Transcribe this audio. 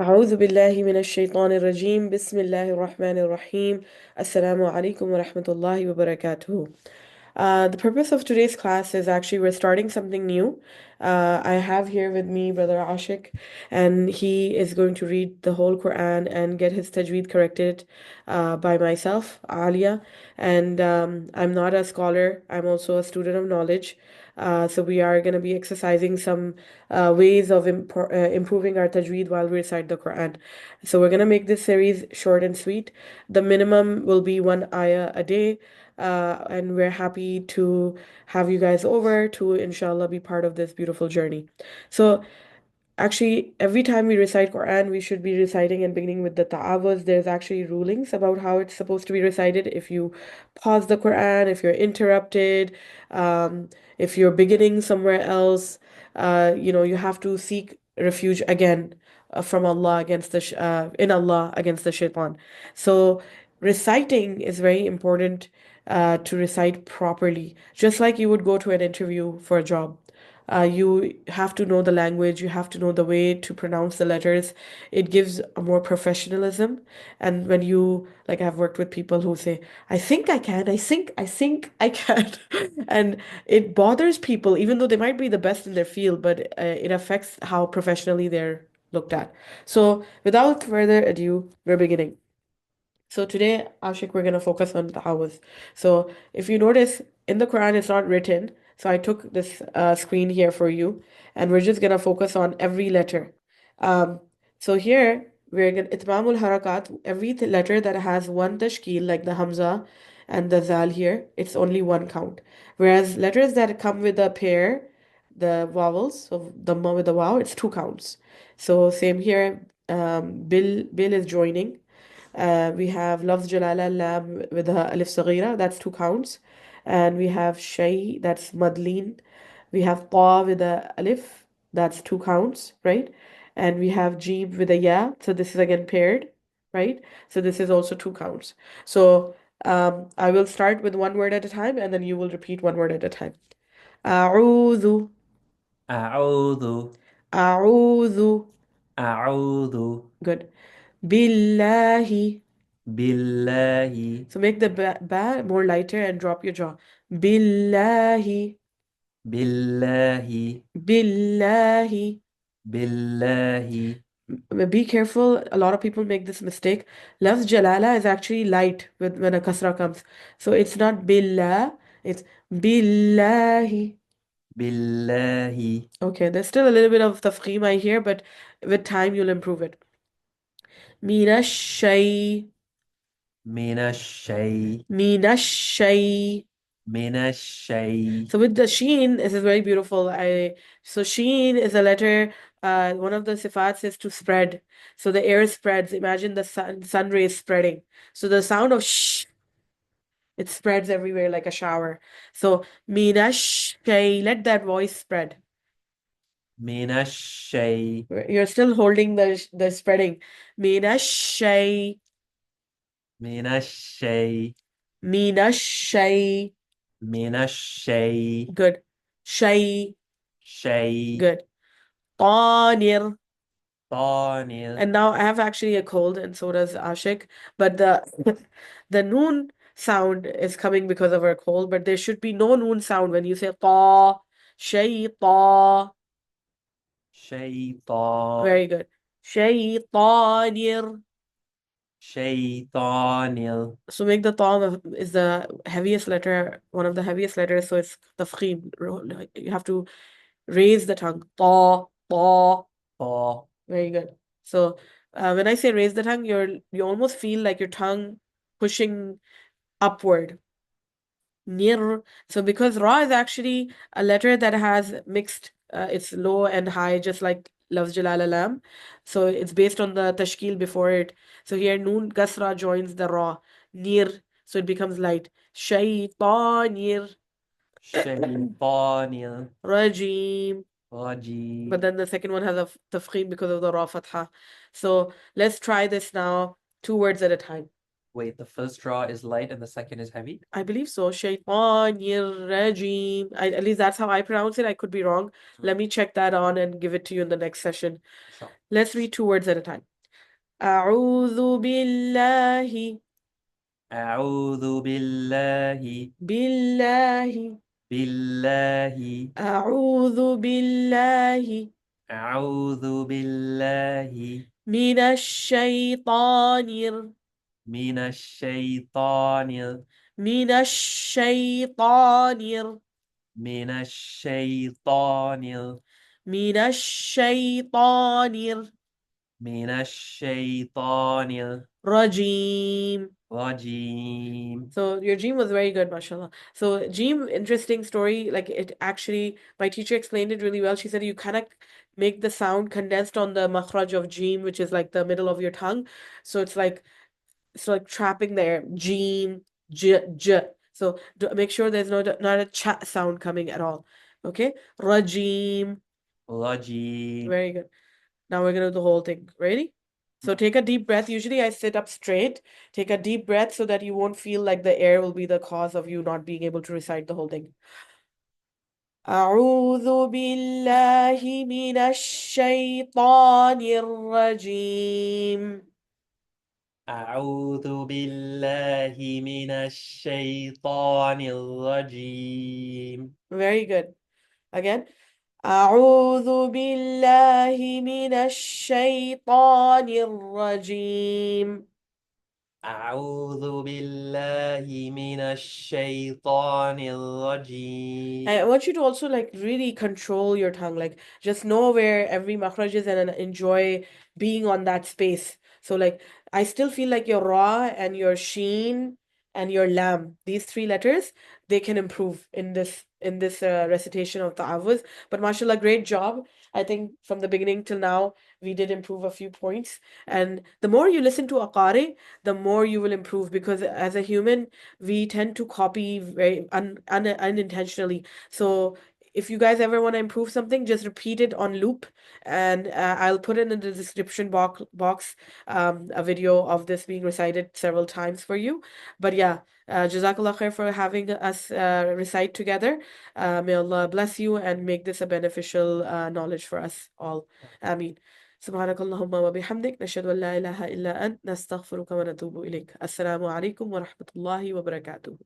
أعوذ بالله من الشيطان الرجيم بسم الله الرحمن الرحيم السلام عليكم ورحمة الله وبركاته. The purpose of today's class is actually we're starting something new. I have here with me Brother Ashik, and he is going to read the whole Quran and get his tajweed corrected by myself, Alia. And I'm not a scholar, I'm also a student of knowledge. So we are going to be exercising some ways of improving our tajweed while we recite the Quran. So we're going to make this series short and sweet. The minimum will be one ayah a day. And we're happy to have you guys over to, inshallah, be part of this beautiful journey. So, actually, every time we recite Quran, we should be reciting and beginning with the ta'awuz. There's actually rulings about how it's supposed to be recited. If you pause the Quran, if you're interrupted, um, if you're beginning somewhere else, you have to seek refuge again from Allah against in Allah against the shaitan. So reciting is very important to recite properly, just like you would go to an interview for a job. You have to know the language, you have to know the way to pronounce the letters. It gives a more professionalism. And when you, like, I've worked with people who say, I think I can, I think I can. And it bothers people, even though they might be the best in their field, but it affects how professionally they're looked at. So, without further ado, we're beginning. So today, Ashik, we're going to focus on ta'awuz. So if you notice, in the Quran, it's not written. So I took this screen here for you, and we're just going to focus on every letter. Um, so here, we're going to itmamul harakat, every letter that has one tashkil, like the hamza and the zal here, it's only one count. Whereas letters that come with a pair, the vowels, so the ma with the wow, it's two counts. So same here, bil is joining. We have lafz jalala lam with the alif saghira, that's two counts. And we have shay, that's madleen. We have ta with the alif, that's two counts, right? And we have jeeb with a ya, so this is again paired, right? So this is also two counts. So I will start with one word at a time, and then you will repeat one word at a time. أعوذ أعوذ أعوذ. أعوذ Good. بالله. بالله So make the ba more lighter and drop your jaw. Billahi, بالله billahi. بالله Be careful. A lot of people make this mistake. Lafz jalala is actually light when a kasra comes. So it's not billah, it's billahi. بالله Okay, there's still a little bit of tafkhim I hear, but with time you'll improve it. Minash shay, من الشيء minash shay. من الشيء So with the sheen, this is very beautiful. So sheen is a letter. One of the sifats is to spread. So the air spreads. Imagine the sun rays spreading. So the sound of sh, it spreads everywhere like a shower. So mina shay, let that voice spread. من الشيء You're still holding the spreading. Mina shay, من الشيء mina shay. من الشيء Good. Shay, شيء good. طانر. طانر And now I have actually a cold, and so does Ashik. But the the noon sound is coming because of our cold, but there should be no noon sound when you say ta, shayta. شيطان Very good. Shaytanir. شيطان So make the ta is the heaviest letter, one of the heaviest letters, so it's tafkhim. You have to raise the tongue. Ta, ta. طا Very good. So when I say raise the tongue, you almost feel like your tongue pushing upward. Nir. So because ra is actually a letter that has mixed, it's low and high, just like Lafz Jalal Alam. So it's based on the tashkil before it. So here noon kasra joins the ra. Nir. So it becomes light. Shaytanir. شيطان Rajim. But رجيم then the second one has a tafkhim because of the ra fatha. So let's try this now, two words at a time. Wait, the first ra is light and the second is heavy? I believe so. Shaytanir Rajim. At least that's how I pronounce it. I could be wrong. Let me check that on and give it to you in the next session. Sure. Let's read 2 words at a time. أعوذ بالله أعوذ بالله بالله بالله أعوذ بالله أعوذ بالله من الشيطان من الشيطان من الشيطان من الشيطان من الشيطان من الشيطان الرجيم. الرجيم. So your dream was very good, mashallah. So dream, interesting story. Like it actually, my teacher explained it really well. She said you kind of make the sound condensed on the makhraj of dream, which is like the middle of your tongue. So it's like trapping there. Dream, j, j. So make sure there's not a cha sound coming at all. Okay? Rajim. الرجيم. Very good. Now we're gonna do the whole thing. Ready? So take a deep breath. Usually I sit up straight. Take a deep breath so that you won't feel like the air will be the cause of you not being able to recite the whole thing. أعوذ بالله من الشيطان الرجيم. أعوذ بالله من الشيطان الرجيم. Very good. Again. أعوذ بالله من الشيطان الرجيم. أعوذ بالله من الشيطان الرجيم. I want you to also like really control your tongue, like just know where every makhraj is and enjoy being on that space. So like I still feel like your ra and your sheen and your lam, these 3 letters, they can improve in this recitation of ta'awuz. But mashallah, great job. I think from the beginning till now, we did improve a few points. And the more you listen to a qari, the more you will improve because as a human, we tend to copy very unintentionally. So if you guys ever want to improve something, just repeat it on loop, and I'll put it in the description box a video of this being recited several times for you. But yeah, Jazakallah khair for having us recite together. May Allah bless you and make this a beneficial knowledge for us all. Ameen. سبحانك اللهم وبحمدك نشهد أن لا إله إلا أنت نستغفرك ونتوب إليك. السلام عليكم ورحمة الله وبركاته.